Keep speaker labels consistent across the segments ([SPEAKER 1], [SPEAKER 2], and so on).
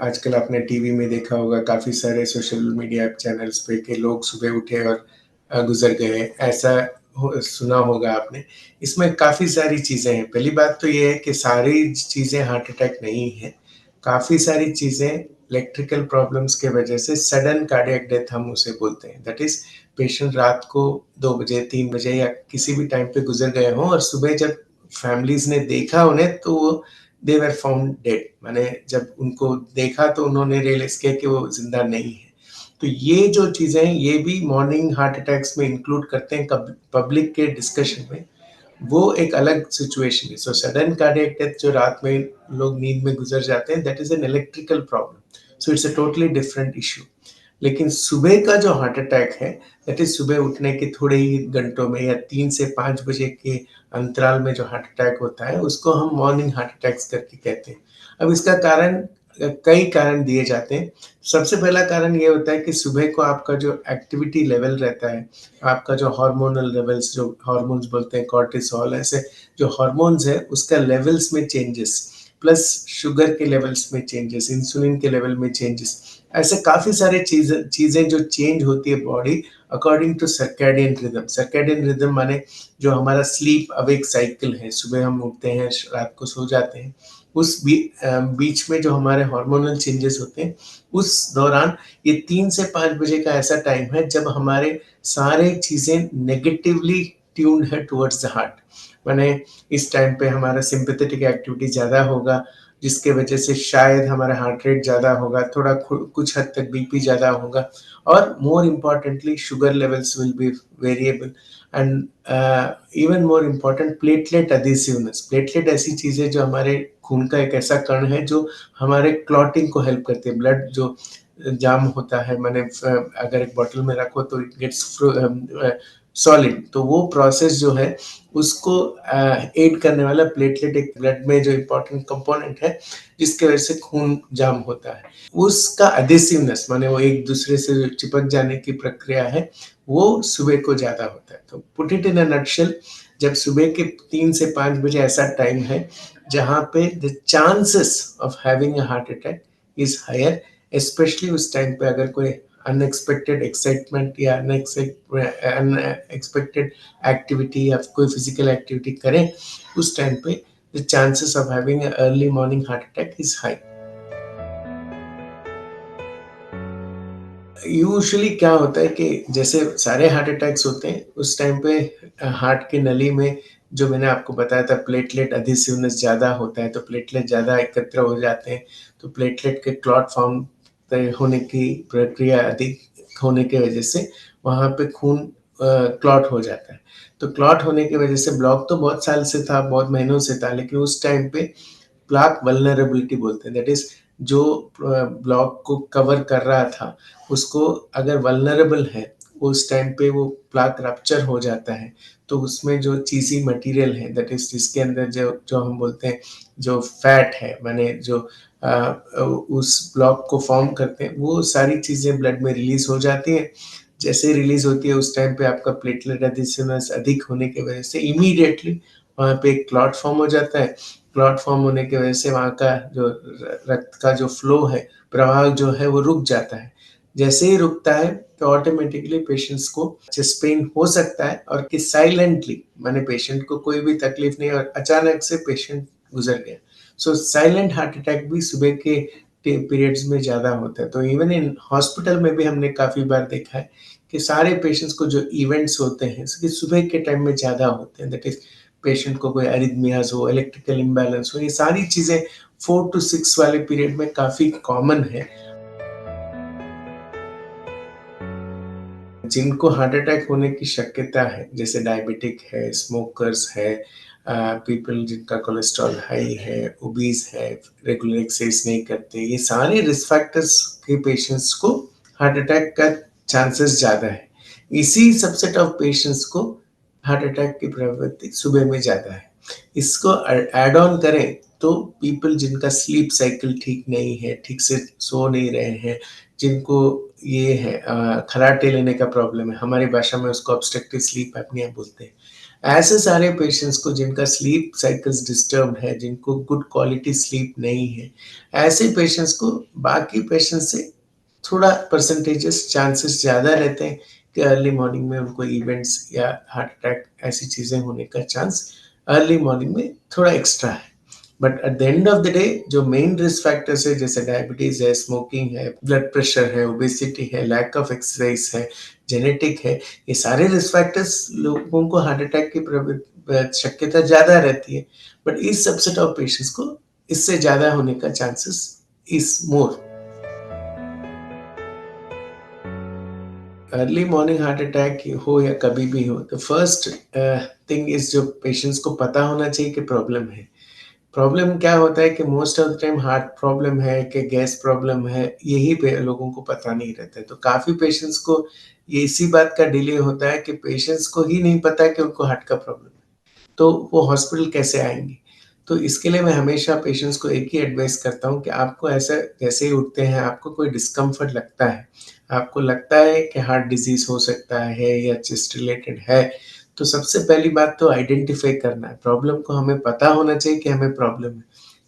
[SPEAKER 1] आजकल आपने टीवी में देखा होगा काफ़ी सारे सोशल मीडिया चैनल्स पे कि लोग सुबह उठे और गुज़र गए, ऐसा हो सुना होगा आपने। इसमें काफ़ी सारी चीज़ें हैं। पहली बात तो ये है कि सारी चीज़ें हार्ट अटैक नहीं हैं। काफ़ी सारी चीज़ें इलेक्ट्रिकल प्रॉब्लम्स के वजह से सडन कार्डियक डेथ हम उसे बोलते हैं। दैट इज़ पेशेंट रात को 2 बजे, 3 बजे या किसी भी टाइम पे गुज़र गए हों और सुबह जब फैमिलीज़ ने देखा उन्हें तो वो दे वर फाउंड डेड, माने जब उनको देखा तो उन्होंने रियलाइज किया कि वो जिंदा नहीं है। तो ये जो चीजें हैं ये भी मॉर्निंग हार्ट अटैक्स में इंक्लूड करते हैं पब्लिक के डिस्कशन में। वो एक अलग सिचुएशन है। सो सडन कार्डियक डेथ जो रात में लोग नींद में गुजर जाते हैं, that is an electrical problem. So it's a totally different issue. लेकिन सुबह का जो हार्ट अटैक है, दैट इज सुबह उठने के थोड़े ही घंटों में या 3 से 5 बजे के अंतराल में जो हार्ट अटैक होता है, उसको हम मॉर्निंग हार्ट अटैक्स करके कहते हैं। अब इसका कारण, कई कारण दिए जाते हैं। सबसे पहला कारण ये होता है कि सुबह को आपका जो एक्टिविटी लेवल रहता है, आपका जो हार्मोनल लेवल्स, जो हार्मोन्स बोलते हैं कॉर्टिसोल, ऐसे जो हार्मोन्स है उसका लेवल्स में चेंजेस, प्लस शुगर के लेवल्स में चेंजेस, इंसुलिन के लेवल में चेंजेस, ऐसे काफ़ी सारे चीज़ें जो चेंज होती है body according to circadian rhythm. Circadian rhythm माने जो हमारा स्लीप अवेक साइकिल है, सुबह हम उठते हैं, रात को सो जाते हैं, उस बीच में जो हमारे हार्मोनल चेंजेस होते हैं, उस दौरान ये 3 से 5 बजे का ऐसा टाइम है जब हमारे सारे चीज़ें नेगेटिवली ट्यून्ड है टुवर्ड्स द हार्ट। माने इस टाइम पे हमारा सिंपैथेटिक एक्टिविटी ज़्यादा होगा, जिसके वजह से शायद हमारा हार्ट रेट ज़्यादा होगा, थोड़ा कुछ हद तक बीपी ज़्यादा होगा, और more importantly sugar levels will be variable. And even more important, platelet adhesiveness. Platelet ऐसी चीज़ है जो हमारे खून का एक ऐसा कण है जो हमारे क्लॉटिंग को हेल्प करती है। ब्लड जो जाम होता है, मैंने अगर एक बॉटल में रखो तो इट गेट्स सॉलिड, तो वो प्रोसेस जो है उसको एड करने वाला प्लेटलेट एक ब्लड में जो इम्पोर्टेंट कंपोनेंट है, जिसके वजह से खून जाम होता है। उसका अधेसिवनेस माने वो एक दूसरे से चिपक जाने की प्रक्रिया है, वो सुबह को ज़्यादा होता है। तो put it in a nutshell, जब सुबह के 3 से 5 बजे ऐसा टाइम है जहाँ पे the chances of having a heart attack is higher, specially उस टाइम पे अगर कोई अनएक्सपेक्टेड एक्साइटमेंट या अनएक्सपेक्टेड एक्टिविटी या कोई फिजिकल एक्टिविटी करें, उस टाइम पे the chances of having early morning heart attack is high. Usually क्या होता है कि जैसे सारे हार्ट अटैक्स होते हैं उस टाइम पे हार्ट की नली में, जो मैंने आपको बताया था, प्लेटलेट अधेसिवनेस ज़्यादा होता है, तो प्लेटलेट ज़्यादा एकत्र हो जाते हैं, तो प्लेटलेट के क्लॉट फॉर्म होने की प्रक्रिया अधिक होने की वजह से वहाँ पे खून क्लॉट हो जाता है। तो क्लॉट होने की वजह से, ब्लॉक तो बहुत साल से था, बहुत महीनों से था, लेकिन उस टाइम पे प्लाक वल्नरेबिलिटी बोलते हैं, दैट इज जो ब्लॉक को कवर कर रहा था उसको अगर वल्नरेबल है, उस टाइम पे वो प्लाक रप्चर हो जाता है, तो उसमें जो चीज़ी मटेरियल है, दैट इज जिसके अंदर जो जो हम बोलते हैं जो फैट है, माने जो उस ब्लॉक को फॉर्म करते हैं, वो सारी चीज़ें ब्लड में रिलीज हो जाती है। जैसे रिलीज होती है उस टाइम पे आपका प्लेटलेट एडिशनस अधिक होने की वजह से इमीडिएटली वहाँ पे एक क्लॉट फॉर्म हो जाता है। क्लॉट फॉर्म होने की वजह से वहाँ का जो रक्त का जो फ्लो है, प्रवाह जो है वो रुक जाता है। जैसे ही रुकता है तो ऑटोमेटिकली पेशेंट्स को चेस्ट पेन हो सकता है, और कि साइलेंटली, माने पेशेंट को कोई भी तकलीफ नहीं और अचानक से पेशेंट गुजर गया। सो साइलेंट हार्ट अटैक भी सुबह के पीरियड्स में ज़्यादा होता है। तो इवन इन हॉस्पिटल में भी हमने काफ़ी बार देखा है कि सारे पेशेंट्स को जो इवेंट्स होते हैं कि सुबह के टाइम में ज़्यादा होते हैं, दैट इज पेशेंट को कोई अरिथमियाज हो, इलेक्ट्रिकल इम्बैलेंस हो, ये सारी चीज़ें 4 to 6 वाले पीरियड में काफ़ी कॉमन है। जिनको हार्ट अटैक होने की शक्यता है, जैसे डायबिटिक है, स्मोकर्स है, पीपल जिनका कोलेस्ट्रॉल हाई है, ओबीज है, रेगुलर एक्सरसाइज नहीं करते, ये सारे रिस्क फैक्टर्स के पेशेंट्स को हार्ट अटैक का चांसेस ज़्यादा है। इसी सबसेट ऑफ पेशेंट्स को हार्ट अटैक की प्रवृत्ति सुबह में ज़्यादा है। इसको ऐड ऑन करें तो पीपल जिनका स्लीप साइकिल ठीक नहीं है, ठीक से सो नहीं रहे हैं, जिनको ये है खराटे लेने का प्रॉब्लम है, हमारी भाषा में उसको ऑब्स्ट्रक्टिव स्लीप एपनिया बोलते हैं, ऐसे सारे पेशेंट्स को जिनका स्लीप साइकिल्स डिस्टर्ब्ड है, जिनको गुड क्वालिटी स्लीप नहीं है, ऐसे पेशेंट्स को बाकी पेशेंट्स से थोड़ा परसेंटेजेस चांसेस ज़्यादा रहते हैं कि अर्ली मॉर्निंग में उनको इवेंट्स या हार्ट अटैक ऐसी चीज़ें होने का चांस अर्ली मॉर्निंग में थोड़ा एक्स्ट्रा है। But at the end of the day जो मेन रिस्क फैक्टर्स है जैसे डायबिटीज़ है, स्मोकिंग है, ब्लड प्रेशर है, ओबेसिटी है, लैक ऑफ एक्सरसाइज है, जेनेटिक है, ये सारे रिस्क फैक्टर्स लोगों को हार्ट अटैक की शक्यता ज़्यादा रहती है। बट इस सबसेट ऑफ पेशेंट्स को इससे ज़्यादा होने का chances is more. Early morning heart attack हो या कभी भी हो, तो फर्स्ट थिंग इज जो पेशेंट्स को पता होना चाहिए कि प्रॉब्लम है। प्रॉब्लम क्या होता है कि most of the time heart problem है कि गैस प्रॉब्लम है, यही पे लोगों को पता नहीं रहता है। तो काफ़ी पेशेंट्स को ये इसी बात का डिले होता है कि पेशेंट्स को ही नहीं पता कि उनको हार्ट का प्रॉब्लम है। तो वो हॉस्पिटल कैसे आएँगे? तो इसके लिए मैं हमेशा पेशेंट्स को एक ही एडवाइस करता हूँ कि आपको ऐसा जैसे ही उठते हैं, आपको कोई डिस्कम्फर्ट लगता है, आपको लगता है कि हार्ट डिज़ीज़ हो सकता है या चेस्ट रिलेटेड है, तो सबसे पहली बात तो आइडेंटिफ़ाई करना है। प्रॉब्लम को हमें पता होना चाहिए कि हमें प्रॉब्लम है।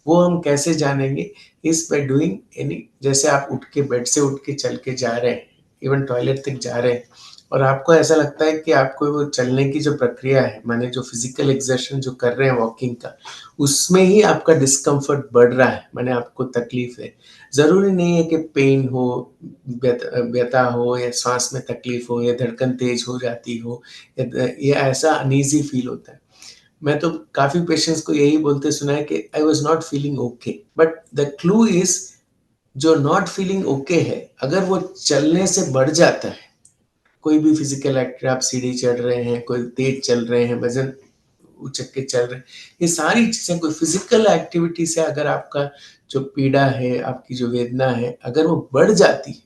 [SPEAKER 1] वो हम कैसे जानेंगे? इज़ बाय डूइंग एनी जैसे आप उठ के बेड से उठ के चल के जा रहे हैं, इवन टॉयलेट तक जा रहे हैं और आपको ऐसा लगता है कि आपको वो चलने की जो प्रक्रिया है, माने जो फिजिकल एक्सर्शन जो कर रहे हैं वॉकिंग का, उसमें ही आपका डिस्कम्फर्ट बढ़ रहा है, माने आपको तकलीफ है। ज़रूरी नहीं है कि पेन हो, व्यथा हो या सांस में तकलीफ हो या धड़कन तेज हो जाती हो या ऐसा अनईजी फील होता है। मैं तो काफ़ी पेशेंट्स को यही बोलते सुना है कि I was not feeling okay, but the clue is जो नॉट फीलिंग ओके है, अगर वो चलने से बढ़ जाता है, कोई भी फिजिकल एक्टिविटी आप सीढ़ी चढ़ रहे हैं, कोई तेज चल रहे हैं, वजन उचक के चल रहे हैं, ये सारी चीज़ें कोई फिजिकल एक्टिविटी से अगर आपका जो पीड़ा है, आपकी जो वेदना है, अगर वो बढ़ जाती है,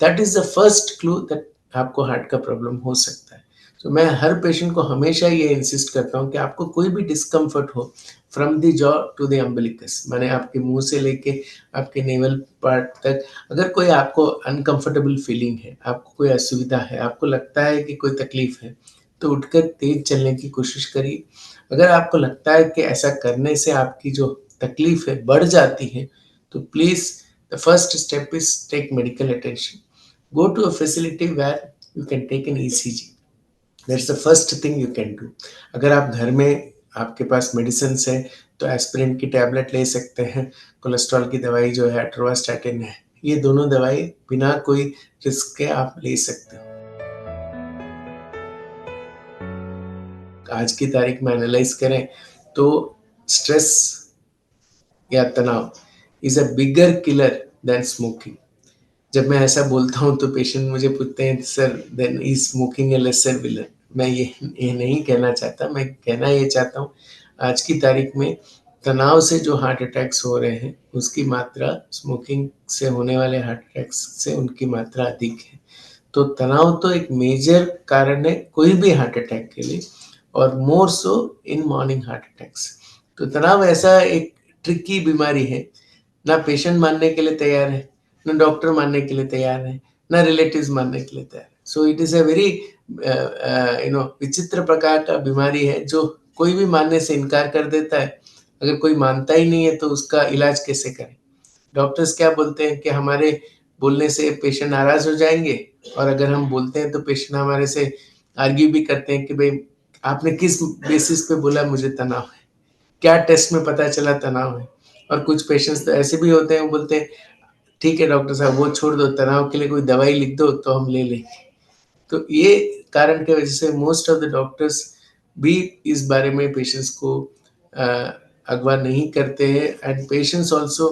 [SPEAKER 1] that is the first clue that आपको हार्ट का प्रॉब्लम हो सकता है। तो मैं हर पेशेंट को हमेशा ये इंसिस्ट करता हूँ कि आपको कोई भी डिस्कम्फर्ट हो from the jaw to the umbilicus, माने आपके मुँह से लेके आपके नेवल पार्ट तक, अगर कोई आपको अनकंफर्टेबल फीलिंग है, आपको कोई असुविधा है, आपको लगता है कि कोई तकलीफ है, तो उठकर तेज़ चलने की कोशिश करिए। अगर आपको लगता है कि ऐसा करने से आपकी जो तकलीफ है बढ़ जाती है, तो please the first step is take medical attention. Go to a facility where you can take an ECG. That's the first thing you can do. अगर आप घर में आपके पास मेडिसिन है तो एस्पिरिन की टैबलेट ले सकते हैं, कोलेस्ट्रॉल की दवाई जो है एट्रोवास्टैटिन है, ये दोनों दवाई बिना कोई रिस्क के आप ले सकते हो। आज की तारीख में एनालाइज करें तो स्ट्रेस या तनाव is a bigger killer than smoking. जब मैं ऐसा बोलता हूँ तो पेशेंट मुझे पूछते हैं sir then is smoking a lesser villain. मैं ये नहीं कहना चाहता, मैं कहना ये चाहता हूँ आज की तारीख में तनाव से जो हार्ट अटैक्स हो रहे हैं उसकी मात्रा स्मोकिंग से होने वाले हार्ट अटैक्स से उनकी मात्रा अधिक है। तो तनाव तो एक मेजर कारण है कोई भी हार्ट अटैक के लिए और मोर सो इन मॉर्निंग हार्ट अटैक्स। तो तनाव ऐसा एक ट्रिकी बीमारी है, ना पेशेंट मानने के लिए तैयार है, ना डॉक्टर मानने के लिए तैयार है, ना रिलेटिव्स मानने के लिए तैयार है। So it is a very विचित्र प्रकार का बीमारी है जो कोई भी मानने से इनकार कर देता है। अगर कोई मानता ही नहीं है तो उसका इलाज कैसे करें? डॉक्टर्स क्या बोलते हैं कि हमारे बोलने से पेशेंट नाराज़ हो जाएँगे और अगर हम बोलते हैं तो पेशेंट हमारे से आर्ग्यू भी करते हैं कि भई आपने किस बेसिस पे बोला मुझे तनाव है? क्या टेस्ट में पता चला तनाव है? और कुछ पेशेंट्स तो ऐसे भी होते हैं, वो बोलते हैं, "ठीक है डॉक्टर साहब वो छोड़ दो, तनाव के लिए कोई दवाई लिख दो तो हम ले लेंगे।" तो ये कारण की वजह से मोस्ट ऑफ द डॉक्टर्स भी इस बारे में पेशेंट्स को अ, अगवा नहीं करते हैं एंड पेशेंट्स ऑल्सो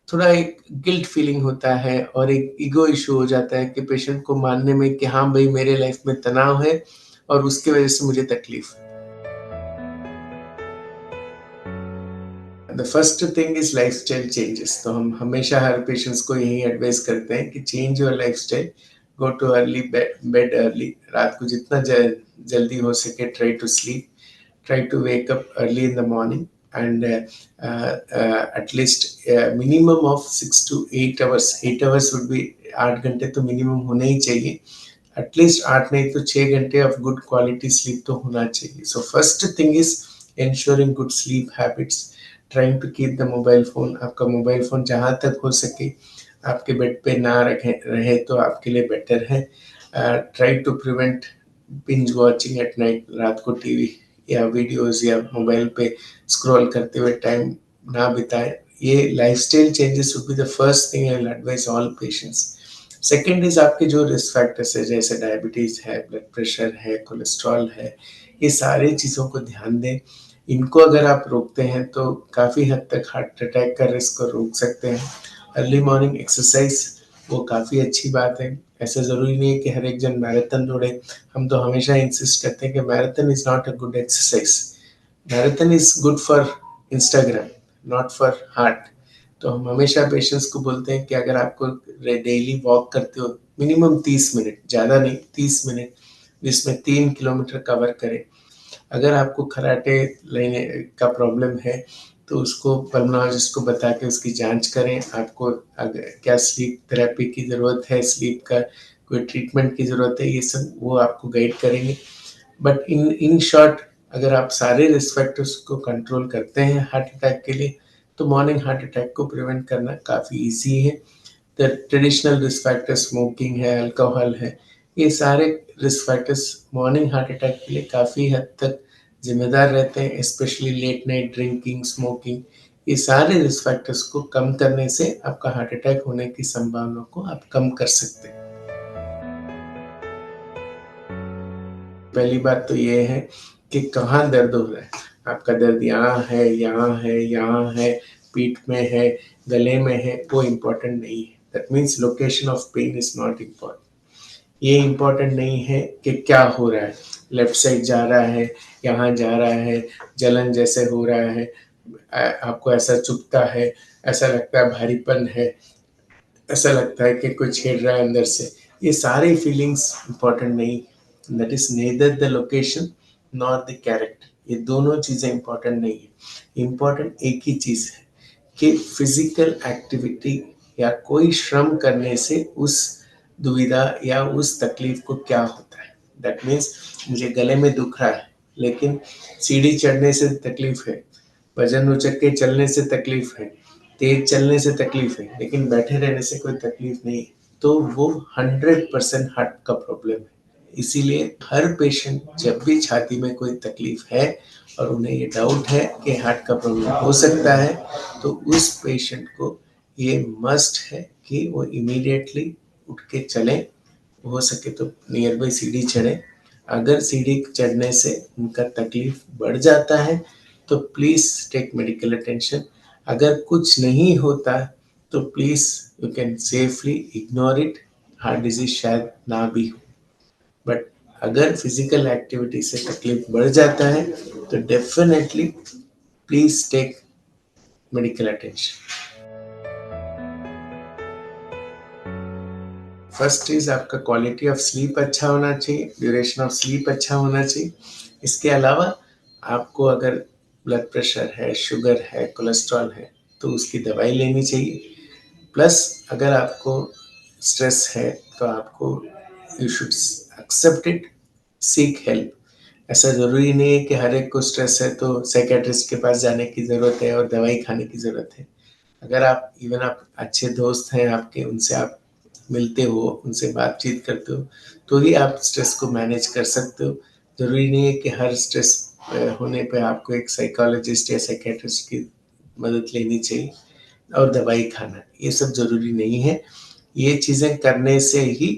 [SPEAKER 1] थोड़ा एक गिल्ट फीलिंग होता है और एक ईगो इश्यू हो जाता है कि पेशेंट को मानने में कि हाँ भाई मेरे लाइफ में तनाव है और उसकी वजह से मुझे तकलीफ है। The first thing is lifestyle changes, तो हम हमेशा हर पेशेंट्स को यही एडवाइस करते हैं कि change your lifestyle, go to early bed early, रात को जितना जल्दी हो सके try to sleep, try to wake up early in the morning and at least a minimum of 6 to 8 hours, 8 hours would be 8 घंटे तो मिनिमम होने ही चाहिए एटलीस्ट 8 नहीं तो 6 घंटे ऑफ गुड क्वालिटी स्लीप तो होना चाहिए। So first thing is ensuring good sleep habits, trying to keep the mobile phone, आपका मोबाइल फ़ोन जहाँ तक हो सके आपके बेड पे ना रहे तो आपके लिए बेटर है। Try to prevent binge watching at night, रात को टीवी या वीडियोस या मोबाइल पे स्क्रॉल करते हुए टाइम ना बिताएं। ये lifestyle changes would be the first thing I will advice all patients. Second is आपके जो रिस्क फैक्टर्स है जैसे डायबिटीज़ है, ब्लड प्रेशर है, कोलेस्ट्रॉल है, ये सारी चीज़ों को ध्यान दें। इनको अगर आप रोकते हैं तो काफ़ी हद तक हार्ट अटैक का रिस्क को रोक सकते हैं। अर्ली मॉर्निंग एक्सरसाइज वो काफ़ी अच्छी बात है। ऐसा ज़रूरी नहीं है कि हर एक जन मैराथन दौड़े। हम तो हमेशा इंसिस्ट करते हैं कि marathon is not a good exercise, marathon is good for Instagram, not for heart. तो हम हमेशा पेशेंट्स को बोलते हैं कि अगर आपको डेली वॉक करते हो मिनिमम 30 मिनट, ज़्यादा नहीं 30 मिनट, जिसमें 3 किलोमीटर कवर करें। अगर आपको कराटे लेने का प्रॉब्लम है तो उसको पल्मोनोलॉजिस्ट को बता के उसकी जांच करें। आपको अगर क्या स्लीप थेरेपी की ज़रूरत है, स्लीप का कोई ट्रीटमेंट की ज़रूरत है, ये सब वो आपको गाइड करेंगे। बट इन शॉर्ट अगर आप सारे रिस्क फैक्टर्स को कंट्रोल करते हैं हार्ट अटैक के लिए तो मॉर्निंग हार्ट अटैक को प्रिवेंट करना काफ़ी ईजी है। The traditional risk factors smoking है, अल्कोहल है, ये सारे risk factors morning heart attack के लिए काफ़ी हद तक जिम्मेदार रहते हैं, specially late night drinking, smoking. ये सारे रिस्क फैक्टर्स को कम करने से आपका हार्ट अटैक होने की संभावना को आप कम कर सकते हैं। पहली बात तो ये है कि कहाँ दर्द हो रहा है। आपका दर्द यहाँ है, यहाँ है, यहाँ है, पीठ में है, गले में है, वो इम्पोर्टेंट नहीं है। That means location of pain is not important. ये इम्पोर्टेंट नहीं है कि क्या हो रहा है, लेफ्ट साइड जा रहा है, यहाँ जा रहा है, जलन जैसे हो रहा है, आपको ऐसा चुभता है, ऐसा लगता है भारीपन है, ऐसा लगता है कि कुछ छेड़ रहा है अंदर से। ये सारी फीलिंग्स इम्पोर्टेंट नहीं। That is nether the location nor the character, ये दोनों चीज़ें इम्पोर्टेंट नहीं है। इम्पोर्टेंट एक ही चीज़ है कि फिजिकल एक्टिविटी या कोई श्रम करने से उस दुविधा या उस तकलीफ को क्या होता है। दैट मीन्स मुझे गले में दुख रहा है लेकिन सीढ़ी चढ़ने से तकलीफ है, वजन उचक के चलने से तकलीफ है, तेज चलने से तकलीफ है, लेकिन बैठे रहने से कोई तकलीफ नहीं है, तो वो 100% हार्ट का प्रॉब्लम है। इसीलिए हर पेशेंट जब भी छाती में कोई तकलीफ है और उन्हें ये डाउट है कि हार्ट का प्रॉब्लम हो सकता है तो उस पेशेंट को ये मस्ट है कि वो इमीडिएटली उठ के चलें, हो सके तो नियर बाई सीढ़ी चढ़े। अगर सीढ़ी चढ़ने से उनका तकलीफ बढ़ जाता है तो प्लीज़ टेक मेडिकल अटेंशन। अगर कुछ नहीं होता तो please you can safely ignore it, heart disease शायद ना भी हो। बट अगर फिजिकल एक्टिविटी से तकलीफ बढ़ जाता है तो definitely please take medical attention. First is आपका क्वालिटी ऑफ स्लीप अच्छा होना चाहिए, ड्यूरेशन ऑफ स्लीप अच्छा होना चाहिए। इसके अलावा आपको अगर ब्लड प्रेशर है, शुगर है, कोलेस्ट्रॉल है तो उसकी दवाई लेनी चाहिए। प्लस अगर आपको स्ट्रेस है तो आपको you should accept it, seek help. ऐसा ज़रूरी नहीं है कि हर एक को स्ट्रेस है तो साइकेट्रिस्ट के पास जाने की ज़रूरत है और दवाई खाने की ज़रूरत है। अगर आप इवन आप अच्छे दोस्त हैं आपके, उनसे आप मिलते हो, उनसे बातचीत करते हो तो ही आप स्ट्रेस को मैनेज कर सकते हो। ज़रूरी नहीं है कि हर स्ट्रेस होने पे आपको एक साइकोलॉजिस्ट या साइकेट्रिस्ट की मदद लेनी चाहिए और दवाई खाना, ये सब ज़रूरी नहीं है। ये चीज़ें करने से ही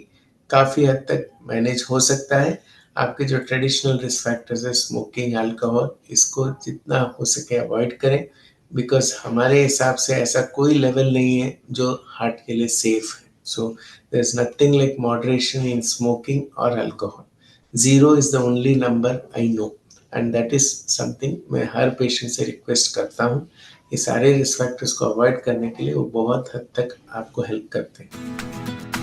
[SPEAKER 1] काफ़ी हद तक मैनेज हो सकता है। आपके जो ट्रेडिशनल रिस्क फैक्टर्स है स्मोकिंग, अल्कोहल, इसको जितना हो सके अवॉइड करें बिकॉज़ हमारे हिसाब से ऐसा कोई लेवल नहीं है जो हार्ट के लिए सेफ है। So there is nothing like moderation in smoking और alcohol. 0 is the only number I know and that is something मैं हर पेशेंट से रिक्वेस्ट करता हूँ। ये सारे रिस्क फैक्टर्स को अवॉइड करने के लिए वो बहुत हद तक आपको हेल्प करते हैं।